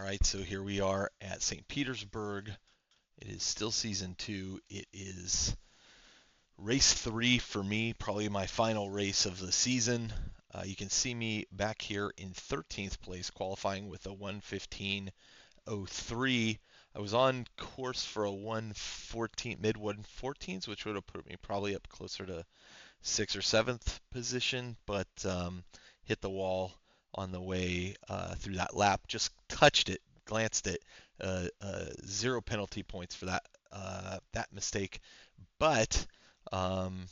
All right, so here we are at St. Petersburg. It is still season 2. It is race 3 for me, probably my final race of the season. You can see me back here in 13th place, qualifying with a 1:15:03. I was on course for a 1:14, mid 1:14s, which would have put me probably up closer to 6th or 7th position, but hit the wall on the way through that lap. Just touched it, glanced it. Zero penalty points for that mistake, but um,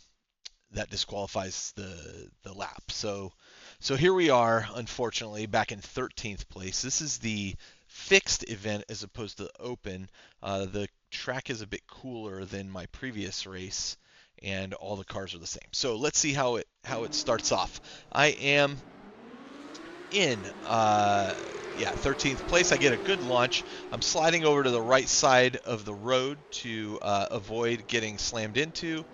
that disqualifies the lap. So here we are, unfortunately, back in 13th place. This is the fixed event as opposed to the open. The track is a bit cooler than my previous race, and all the cars are the same. So let's see how it starts off. I am in 13th place. I get a good launch. I'm sliding over to the right side of the road to avoid getting slammed into,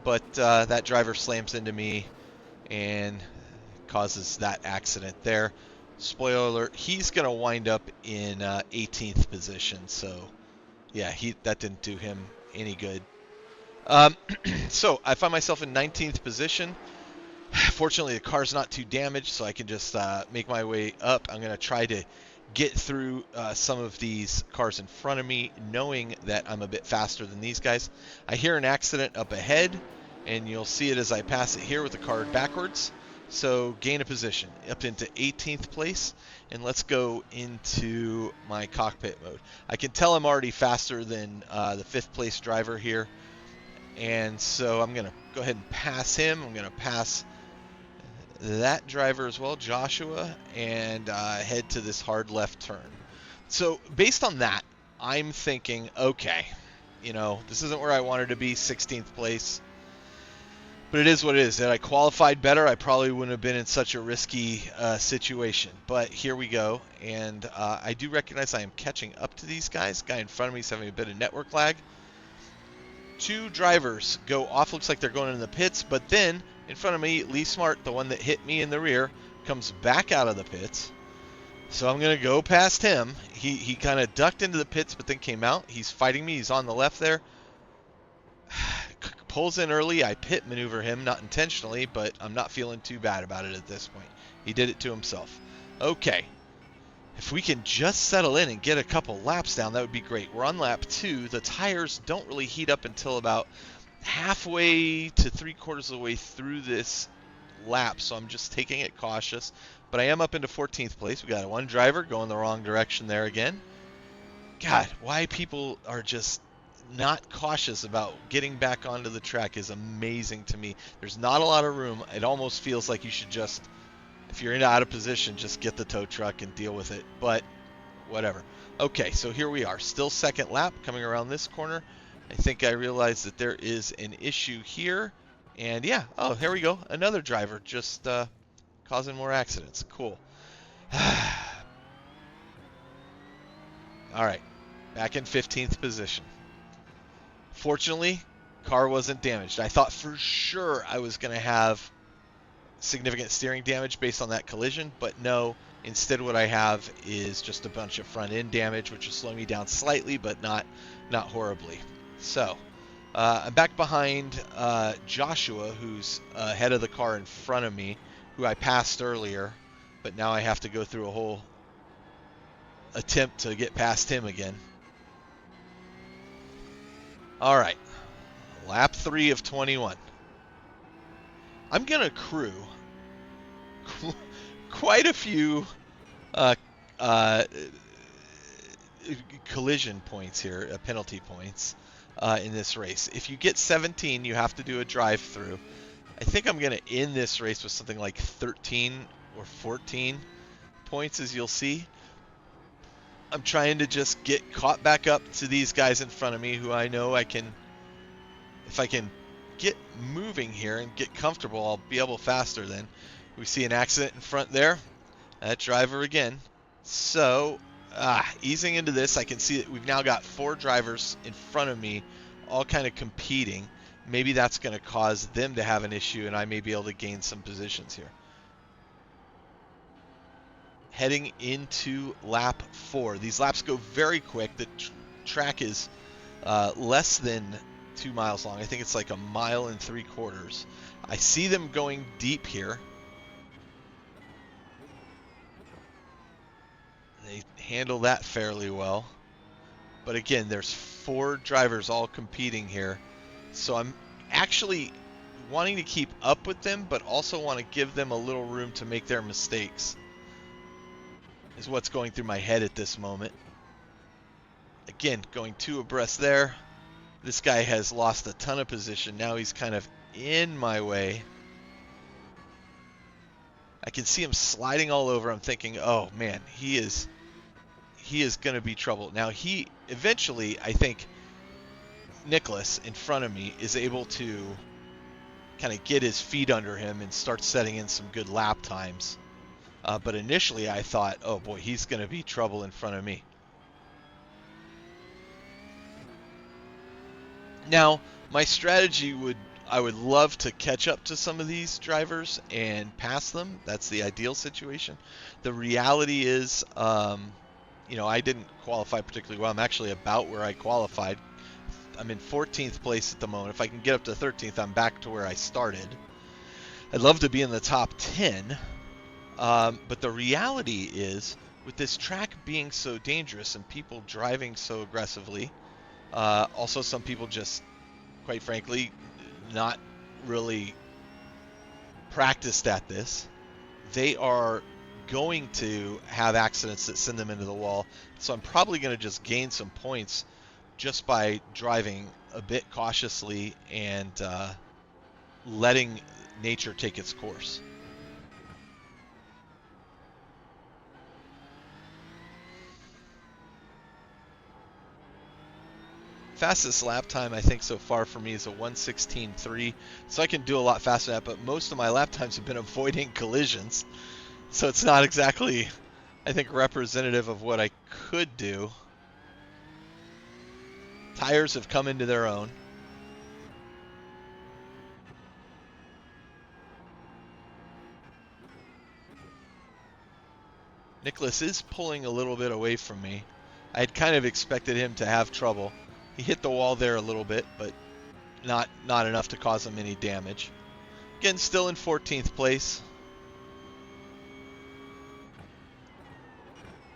but that driver slams into me and causes that accident there. Spoiler alert, he's going to wind up in 18th position. So yeah, that didn't do him any good. So I find myself in 19th position. Fortunately, the car's not too damaged, so I can just make my way up. I'm going to try to get through some of these cars in front of me, knowing that I'm a bit faster than these guys. I hear an accident up ahead, and you'll see it as I pass it here with the car backwards. So gain a position up into 18th place, and let's go into my cockpit mode. I can tell I'm already faster than the 5th place driver here, and so I'm going to go ahead and pass him. I'm going to pass that driver as well, Joshua, and head to this hard left turn. So based on that, I'm thinking, okay, this isn't where I wanted to be, 16th place, but it is what it is. Had I qualified better, I probably wouldn't have been in such a risky situation. But here we go, and I do recognize I am catching up to these guys. Guy in front of me is having a bit of network lag. Two drivers go off. Looks like they're going in the pits, but then in front of me, Lee Smart, the one that hit me in the rear, comes back out of the pits. So I'm going to go past him. He kind of ducked into the pits, but then came out. He's fighting me. He's on the left there. Pulls in early. I pit maneuver him, not intentionally, but I'm not feeling too bad about it at this point. He did it to himself. Okay. If we can just settle in and get a couple laps down, that would be great. We're on lap 2. The tires don't really heat up until about halfway to 3/4 of the way through this lap, so I'm just taking it cautious. But I am up into 14th place. We got one driver going the wrong direction there again. God, why people are just not cautious about getting back onto the track is amazing to me. There's not a lot of room. It almost feels like you should just, if you're out of position, just get the tow truck and deal with it. But whatever. Okay, so here we are. Still second lap, coming around this corner. I think I realized that there is an issue here. And yeah, oh, here we go. Another driver just causing more accidents. Cool. All right, back in 15th position. Fortunately, car wasn't damaged. I thought for sure I was going to have significant steering damage based on that collision, but no. Instead, what I have is just a bunch of front end damage, which is slowing me down slightly, but not horribly. So I'm back behind Joshua, who's ahead of the car in front of me, who I passed earlier, but now I have to go through a whole attempt to get past him again. All right, lap 3 of 21. I'm going to accrue quite a few collision points here, penalty points in this race. If you get 17, you have to do a drive-through. I think I'm going to end this race with something like 13 or 14 points, as you'll see. I'm trying to just get caught back up to these guys in front of me who I know I can, if I can get moving here and get comfortable, I'll be able faster then. We see an accident in front there. That driver again. So, easing into this, I can see that we've now got 4 drivers in front of me, all kind of competing. Maybe that's going to cause them to have an issue, and I may be able to gain some positions here. heading into lap 4. These laps go very quick. The track is less than 2 miles long. I think it's like 1 3/4 miles. I see them going deep here. They handle that fairly well. But again, there's 4 drivers all competing here. So I'm actually wanting to keep up with them, but also want to give them a little room to make their mistakes, is what's going through my head at this moment. Again, going 2 abreast there. This guy has lost a ton of position. Now he's kind of in my way. I can see him sliding all over. I'm thinking, oh man, he is going to be trouble. Now he eventually, I think, Nicholas in front of me is able to kind of get his feet under him and start setting in some good lap times. But initially I thought, oh boy, he's going to be trouble in front of me. Now, my strategy I would love to catch up to some of these drivers and pass them. That's the ideal situation. The reality is, I didn't qualify particularly well. I'm actually about where I qualified. I'm in 14th place at the moment. If I can get up to 13th, I'm back to where I started. I'd love to be in the top 10. But the reality is, with this track being so dangerous and people driving so aggressively, also some people just, quite frankly, not really practiced at this, they are going to have accidents that send them into the wall. So I'm probably going to just gain some points just by driving a bit cautiously and letting nature take its course. Fastest lap time I think so far for me is a 1:16.3, so I can do a lot faster than that, but most of my lap times have been avoiding collisions, so it's not exactly, I think, representative of what I could do. Tires have come into their own. Nicholas is pulling a little bit away from me. I had kind of expected him to have trouble. He hit the wall there a little bit, but not enough to cause him any damage. Again, still in 14th place.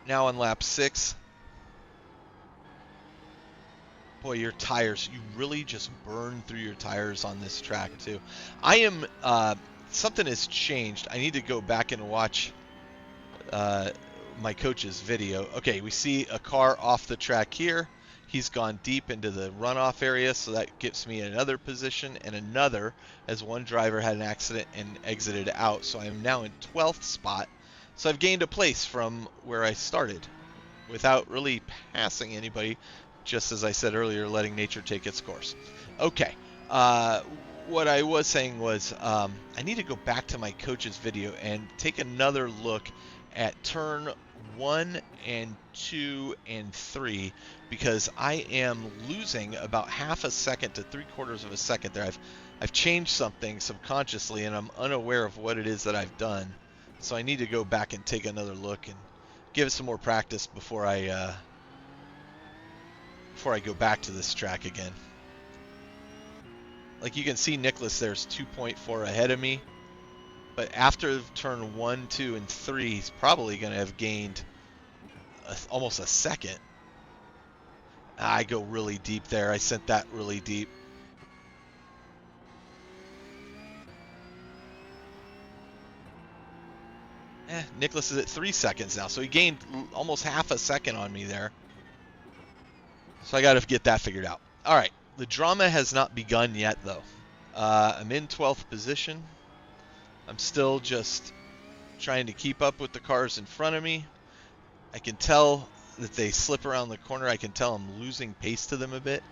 Now on lap 6. Boy, your tires, you really just burn through your tires on this track too. I am, something has changed. I need to go back and watch my coach's video. Okay, we see a car off the track here. He's gone deep into the runoff area, so that gives me another position and another, as one driver had an accident and exited out. So I am now in 12th spot. So I've gained a place from where I started without really passing anybody, just as I said earlier, letting nature take its course. Okay, what I was saying was I need to go back to my coach's video and take another look at turn 1 and 2 and 3, because I am losing about half a second to 3/4 of a second there. I've changed something subconsciously and I'm unaware of what it is that I've done. So I need to go back and take another look and give it some more practice before I go back to this track again. Like you can see, Nicholas there's 2.4 ahead of me. But after turn 1, 2, and 3, he's probably going to have gained almost a second. I go really deep there. I sent that really deep. Nicholas is at 3 seconds now, so he gained almost half a second on me there. So I got to get that figured out. All right, the drama has not begun yet, though. I'm in 12th position. I'm still just trying to keep up with the cars in front of me. I can tell that they slip around the corner. I can tell I'm losing pace to them a bit.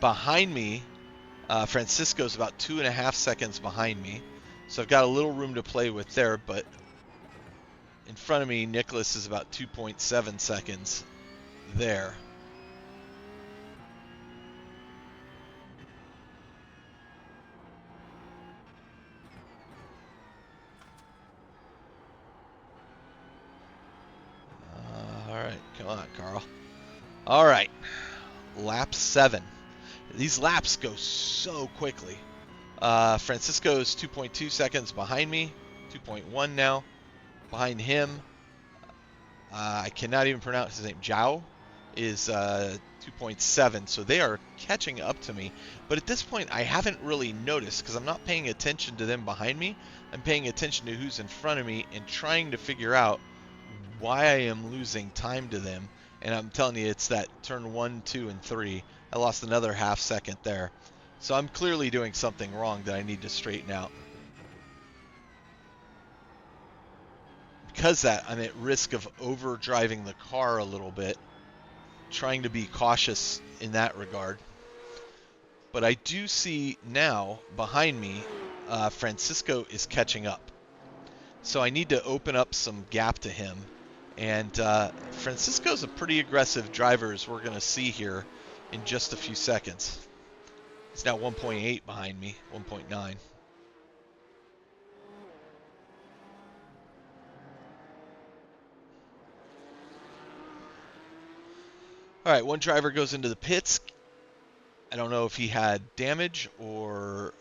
Behind me, Francisco's about 2.5 seconds behind me. So I've got a little room to play with there, but in front of me, Nicholas is about 2.7 seconds there. right, come on, Carl. All right, lap 7. These laps go so quickly. Francisco's 2.2 seconds behind me, 2.1 now. Behind him, I cannot even pronounce his name. Zhao is 2.7, so they are catching up to me. But at this point, I haven't really noticed because I'm not paying attention to them behind me. I'm paying attention to who's in front of me and trying to figure out why I am losing time to them. And I'm telling you, it's that turn 1, 2, and 3. I lost another half second there. So I'm clearly doing something wrong that I need to straighten out. Because that, I'm at risk of over driving the car a little bit, trying to be cautious in that regard. But I do see now behind me, Francisco is catching up. So I need to open up some gap to him. And Francisco's a pretty aggressive driver, as we're going to see here in just a few seconds. He's now 1.8 behind me, 1.9. All right, one driver goes into the pits. I don't know if he had damage or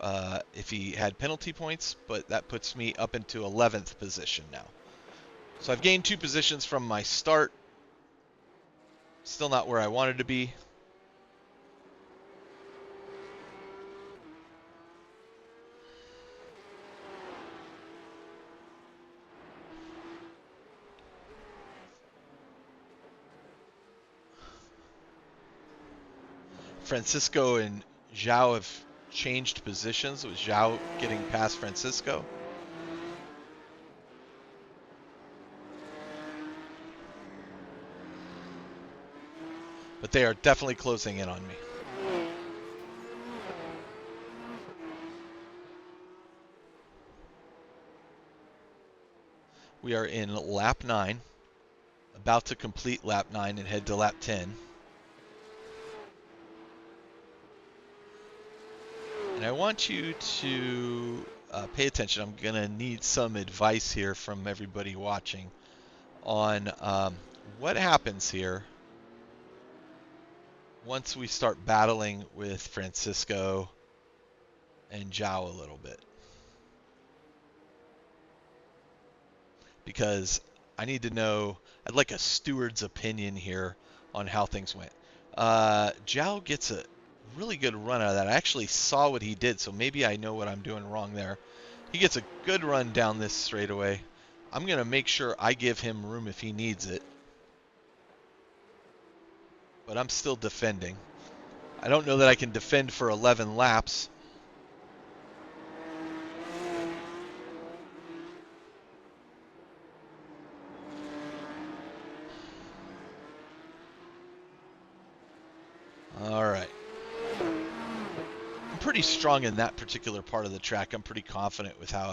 if he had penalty points, but that puts me up into 11th position now. So I've gained 2 positions from my start. Still not where I wanted to be. Francisco and Zhao have changed positions, with Zhao getting past Francisco. But they are definitely closing in on me. We are in lap 9, about to complete lap 9 and head to lap 10. And I want you to pay attention. I'm going to need some advice here from everybody watching on what happens here once we start battling with Francisco and Zhao a little bit. Because I need to know, I'd like a steward's opinion here on how things went. Zhao gets a really good run out of that. I actually saw what he did, so maybe I know what I'm doing wrong there. He gets a good run down this straightaway. I'm going to make sure I give him room if he needs it. But I'm still defending. I don't know that I can defend for 11 laps. All right. I'm pretty strong in that particular part of the track. I'm pretty confident with how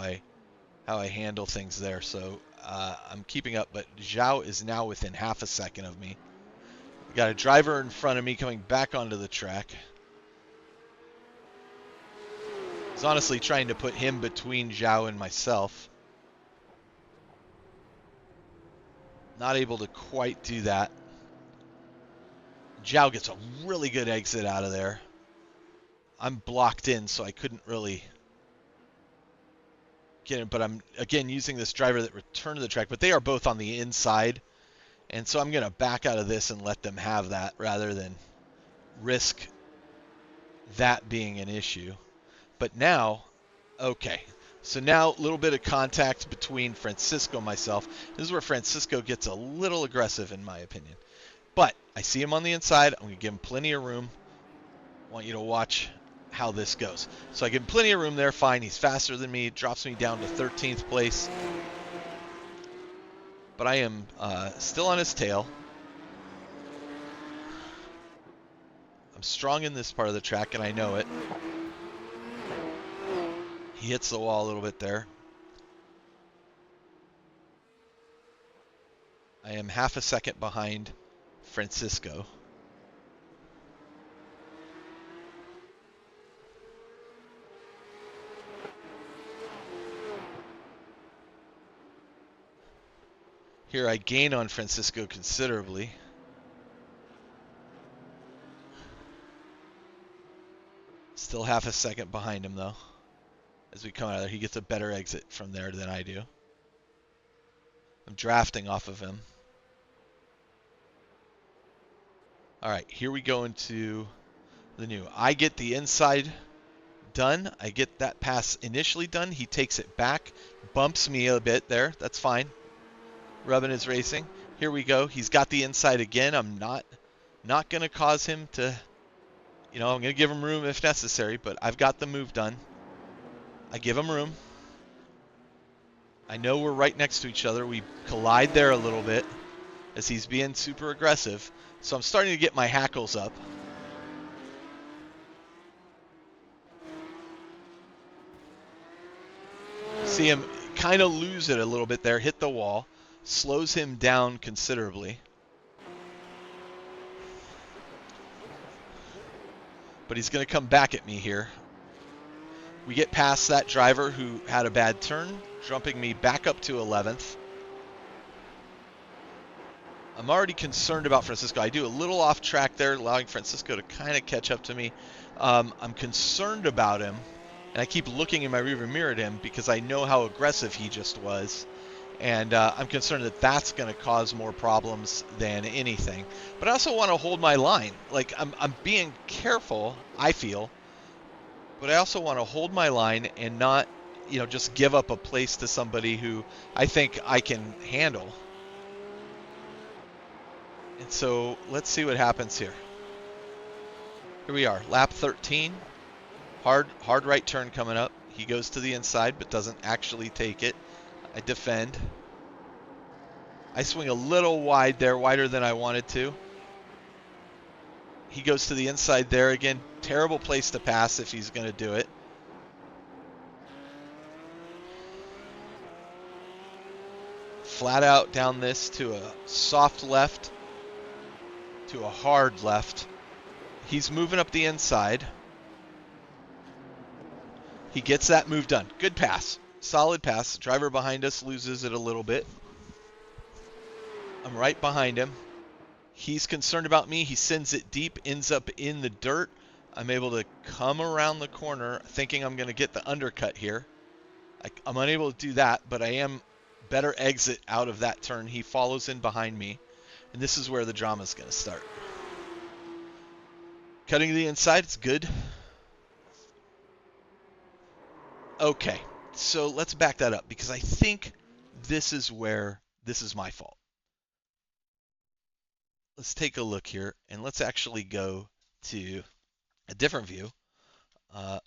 I handle things there. So I'm keeping up, but Zhao is now within half a second of me. We got a driver in front of me coming back onto the track. I was honestly trying to put him between Zhao and myself. Not able to quite do that. Zhao gets a really good exit out of there. I'm blocked in, so I couldn't really get him, but I'm, again, using this driver that returned to the track, but they are both on the inside, and so I'm going to back out of this and let them have that rather than risk that being an issue. But now, okay, so now a little bit of contact between Francisco and myself. This is where Francisco gets a little aggressive, in my opinion. But I see him on the inside. I'm going to give him plenty of room. I want you to watch how this goes. So I give him plenty of room there. Fine. He's faster than me. Drops me down to 13th place. But I am still on his tail. I'm strong in this part of the track, and I know it. He hits the wall a little bit there. I am half a second behind Francisco. Here I gain on Francisco considerably. Still half a second behind him, though. As we come out of there, he gets a better exit from there than I do. I'm drafting off of him. All right, here we go into the new. I get the inside done. I get that pass initially done. He takes it back, bumps me a bit there. That's fine. Rubbing his racing. Here we go. He's got the inside again. I'm not going to cause him to, I'm going to give him room if necessary, but I've got the move done. I give him room. I know we're right next to each other. We collide there a little bit as he's being super aggressive. So I'm starting to get my hackles up. See him kind of lose it a little bit there, hit the wall, slows him down considerably. But he's going to come back at me here. We get past that driver who had a bad turn, jumping me back up to 11th. I'm already concerned about Francisco. I do a little off track there, allowing Francisco to kind of catch up to me. I'm concerned about him, and I keep looking in my rearview mirror at him because I know how aggressive he just was. And I'm concerned that that's going to cause more problems than anything. But I also want to hold my line. Like, I'm being careful, I feel. But I also want to hold my line and not, just give up a place to somebody who I think I can handle. And so let's see what happens here. Here we are, lap 13. Hard right turn coming up. He goes to the inside but doesn't actually take it. I defend. I swing a little wide there, wider than I wanted to. He goes to the inside there again. Terrible place to pass if he's going to do it. Flat out down this to a soft left, to a hard left. He's moving up the inside. He gets that move done. Good pass. Solid pass. Driver behind us loses it a little bit. I'm right behind him. He's concerned about me. He sends it deep, ends up in the dirt. I'm able to come around the corner thinking I'm going to get the undercut here. I'm unable to do that, but I am better exit out of that turn. He follows in behind me, and this is where the drama is going to start. Cutting to the inside, it's good. Okay, so let's back that up because I think this is where this is my fault. Let's take a look here, and let's actually go to a different view.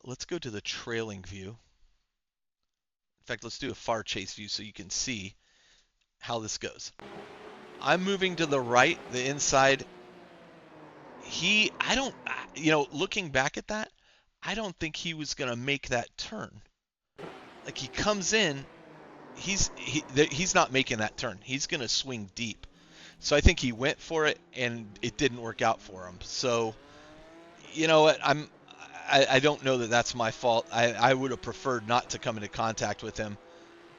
Let's go to the trailing view. In fact, let's do a far chase view so you can see how this goes. I'm moving to the right, the inside. Looking back at that, I don't think he was going to make that turn. Like, he comes in, he's not making that turn. He's going to swing deep. So I think he went for it, and it didn't work out for him. So, you know what? I don't know that that's my fault. I would have preferred not to come into contact with him,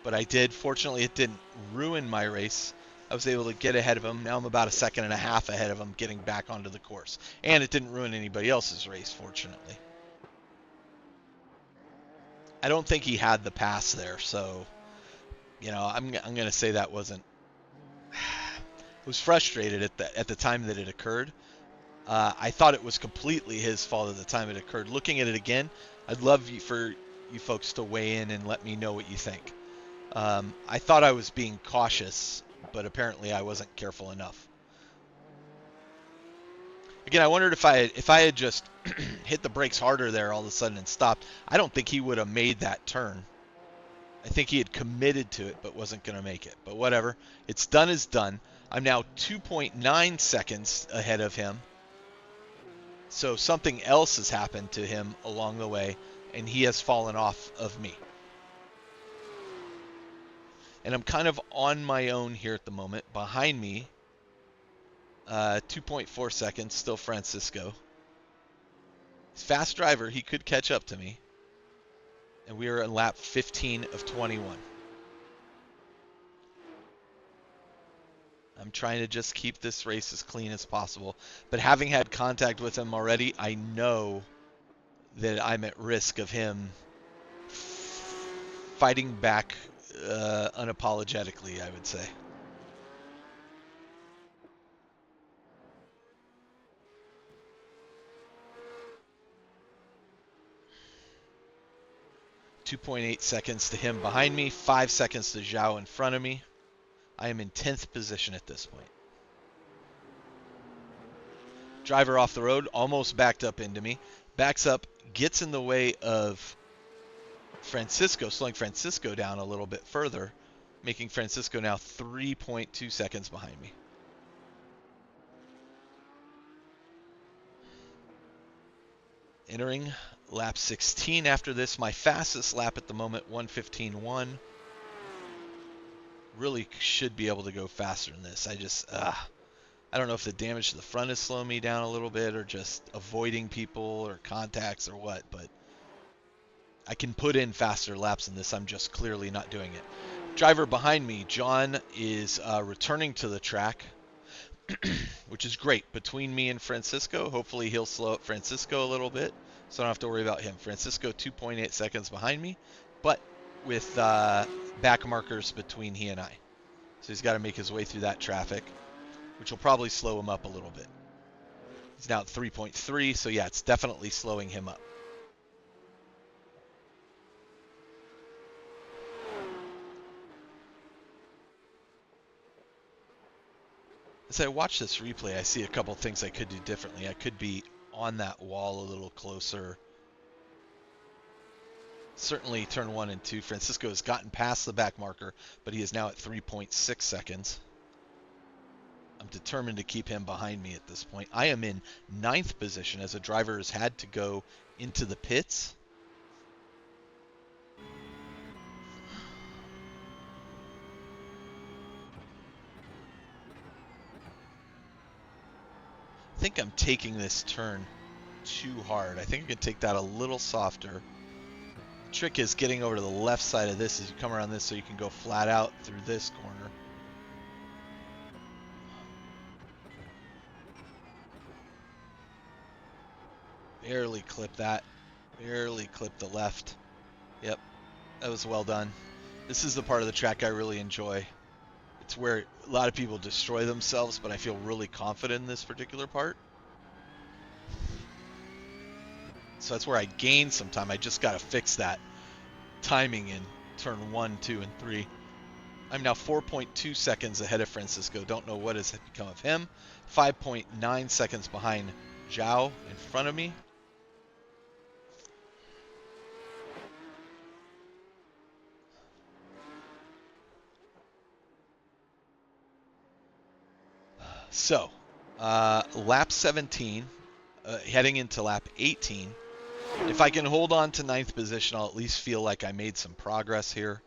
but I did. Fortunately, it didn't ruin my race. I was able to get ahead of him. Now I'm about 1.5 seconds ahead of him getting back onto the course. And it didn't ruin anybody else's race, fortunately. I don't think he had the pass there, so, I'm going to say that wasn't... I was frustrated at the time that it occurred. I thought it was completely his fault at the time it occurred. Looking at it again, I'd love for you folks to weigh in and let me know what you think. I thought I was being cautious, but apparently I wasn't careful enough. Again, I wondered if I had just hit the brakes harder there all of a sudden and stopped, I don't think he would have made that turn. I think he had committed to it but wasn't going to make it. But whatever. It's done is done. I'm now 2.9 seconds ahead of him. So something else has happened to him along the way, and he has fallen off of me. And I'm kind of on my own here at the moment. Behind me, 2.4 seconds, still Francisco. He's a fast driver. He could catch up to me. And we are in lap 15 of 21. I'm trying to just keep this race as clean as possible. But having had contact with him already, I know that I'm at risk of him fighting back unapologetically, I would say. .8 seconds to him behind me, 5 seconds to Zhao in front of me. I am in 10th position at this point. Driver off the road, almost backed up into me. Backs up, gets in the way of Francisco, slowing Francisco down a little bit further, making Francisco now 3.2 seconds behind me. Entering lap 16 after this. My fastest lap at the moment, 1:15.1. Really should be able to go faster than this. I don't know if the damage to the front is slowing me down a little bit or just avoiding people or contacts or what, but I can put in faster laps than this. I'm just clearly not doing it. Driver behind me, John, is returning to the track, which is great. Between me and Francisco, hopefully he'll slow up Francisco a little bit, so I don't have to worry about him. Francisco 2.8 seconds behind me, but with back markers between he and I. So he's got to make his way through that traffic, which will probably slow him up a little bit. He's now at 3.3, so yeah, it's definitely slowing him up. As I watch this replay, I see a couple things I could do differently. I could be on that wall a little closer. Certainly turn 1 and 2. Francisco has gotten past the back marker, but he is now at 3.6 seconds. I'm determined to keep him behind me at this point. I am in 9th position as a driver has had to go into the pits. I think I'm taking this turn too hard. I think I can take that a little softer. The trick is getting over to the left side of this as you come around this so you can go flat out through this corner. Barely clip that. Barely clip the left. Yep, that was well done. This is the part of the track I really enjoy. It's where a lot of people destroy themselves, but I feel really confident in this particular part. So that's where I gain some time. I just got to fix that timing in turn 1, 2, and 3. I'm now 4.2 seconds ahead of Francisco. Don't know what has become of him. 5.9 seconds behind Zhao in front of me. So, lap 17, heading into lap 18. If I can hold on to 9th position, I'll at least feel like I made some progress here.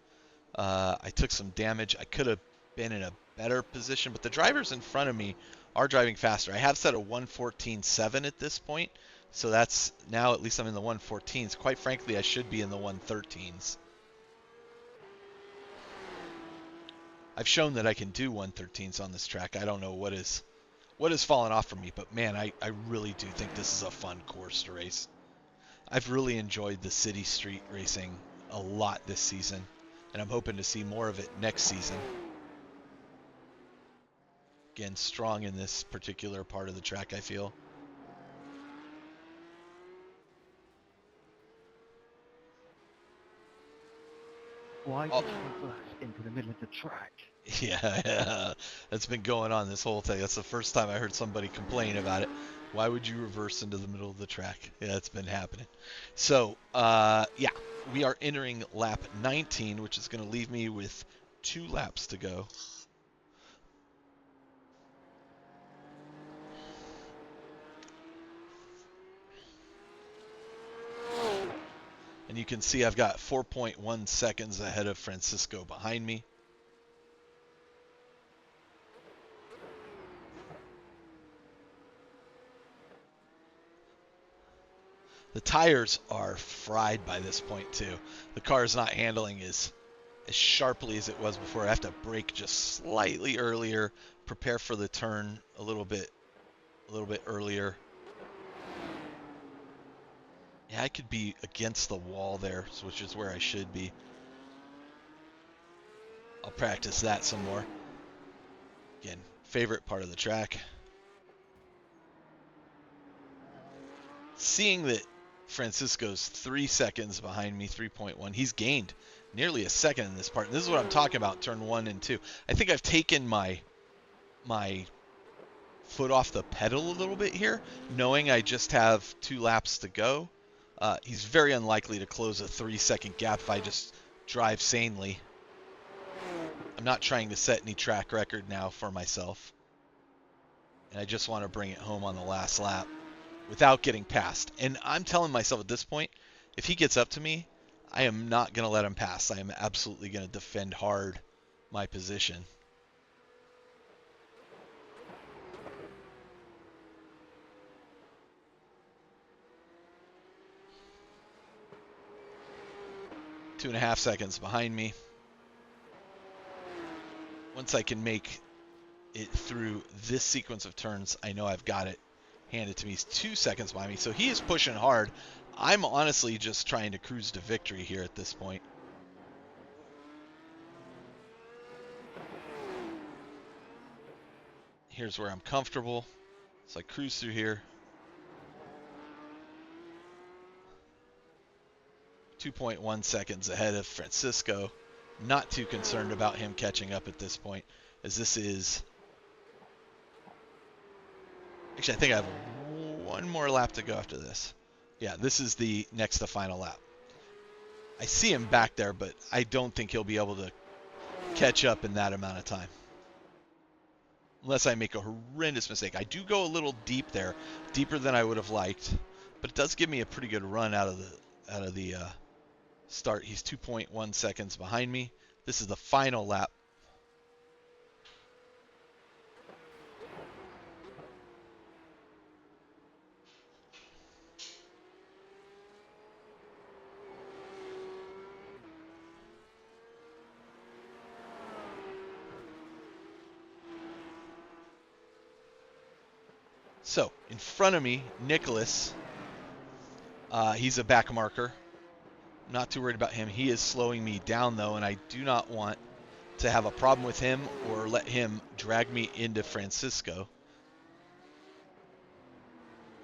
I took some damage. I could have been in a better position, but the drivers in front of me are driving faster. I have set a 1:14.7 at this point, so that's now at least I'm in the 1:14s. Quite frankly, I should be in the 1:13s. I've shown that I can do 1:13s on this track. I don't know what has fallen off from me, but man, I really do think this is a fun course to race. I've really enjoyed the city street racing a lot this season, and I'm hoping to see more of it next season. Again, strong in this particular part of the track, I feel. Why did you reverse into the middle of the track? Yeah, that's been going on this whole thing. That's the first time I heard somebody complain about it. Why would you reverse into the middle of the track? Yeah, it's been happening. So, yeah, we are entering lap 19, which is going to leave me with 2 laps to go. And you can see I've got 4.1 seconds ahead of Francisco behind me. The tires are fried by this point too. The car is not handling as as sharply as it was before. I have to brake just slightly earlier, prepare for the turn a little bit earlier. Yeah, I could be against the wall there, which is where I should be. I'll practice that some more. Again, favorite part of the track. Seeing that Francisco's 3 seconds behind me, 3.1, he's gained nearly a second in this part. And this is what I'm talking about, turn 1 and 2. I think I've taken my foot off the pedal a little bit here, knowing I just have 2 laps to go. He's very unlikely to close a 3-second gap if I just drive sanely. I'm not trying to set any track record now for myself. And I just want to bring it home on the last lap without getting passed. And I'm telling myself at this point, if he gets up to me, I am not going to let him pass. I am absolutely going to defend hard my position. Two and a half seconds behind me. Once I can make it through this sequence of turns, I know I've got it handed to me. He's 2 seconds behind me, so he is pushing hard. I'm honestly just trying to cruise to victory here at this point. Here's where I'm comfortable. So I cruise through here. 2.1 seconds ahead of Francisco. Not too concerned about him catching up at this point, as this is... Actually, I think I have one more lap to go after this. Yeah, this is the next to final lap. I see him back there, but I don't think he'll be able to catch up in that amount of time. Unless I make a horrendous mistake. I do go a little deep there, deeper than I would have liked, but it does give me a pretty good run out of the start. He's 2.1 seconds behind me. This is the final lap. So, in front of me, Nicholas, he's a back marker. Not too worried about him. He is slowing me down, though, and I do not want to have a problem with him or let him drag me into Francisco,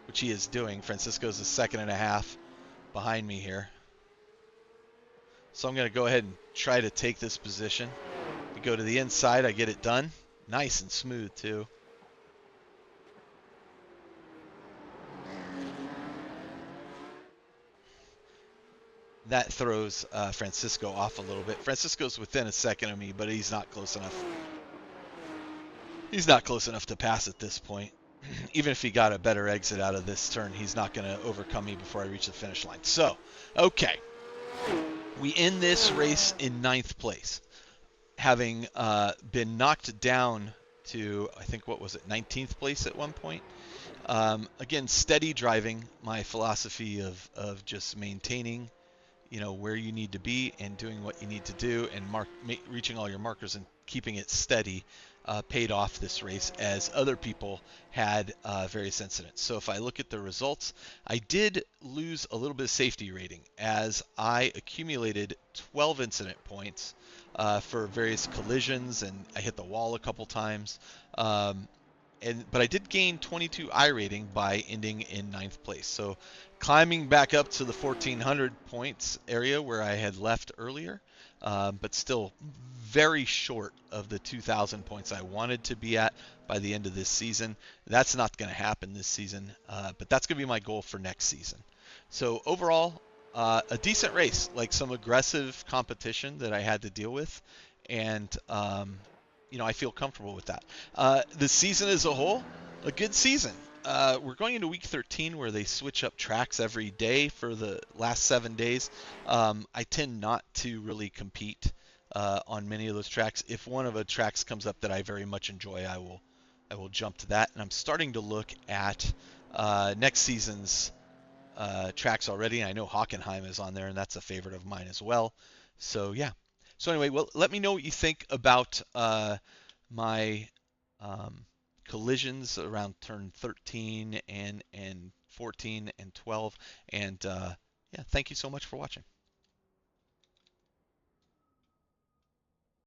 which he is doing. Francisco's a second and a half behind me here. So I'm going to go ahead and try to take this position. We go to the inside. I get it done. Nice and smooth, too. That throws Francisco off a little bit. Francisco's within a second of me, but he's not close enough. He's not close enough to pass at this point. Even if he got a better exit out of this turn, he's not going to overcome me before I reach the finish line. So, okay. We end this race in 9th place, having been knocked down to, I think, what was it, 19th place at one point. Again, steady driving, my philosophy of just maintaining, where you need to be and doing what you need to do and reaching all your markers and keeping it steady paid off this race, as other people had various incidents. So if I look at the results, I did lose a little bit of safety rating as I accumulated 12 incident points for various collisions, and I hit the wall a couple times. But I did gain 22 I rating by ending in 9th place. So climbing back up to the 1,400 points area where I had left earlier, but still very short of the 2,000 points I wanted to be at by the end of this season. That's not going to happen this season, but that's going to be my goal for next season. So overall, a decent race, like some aggressive competition that I had to deal with, and I feel comfortable with that. The season as a whole, a good season. We're going into week 13 where they switch up tracks every day for the last 7 days. I tend not to really compete on many of those tracks. If one of the tracks comes up that I very much enjoy, I will jump to that. And I'm starting to look at next season's tracks already. I know Hockenheim is on there, and that's a favorite of mine as well. So yeah, So anyway, well, let me know what you think about my um, collisions around turn 13 and 14 and 12. And yeah, thank you so much for watching.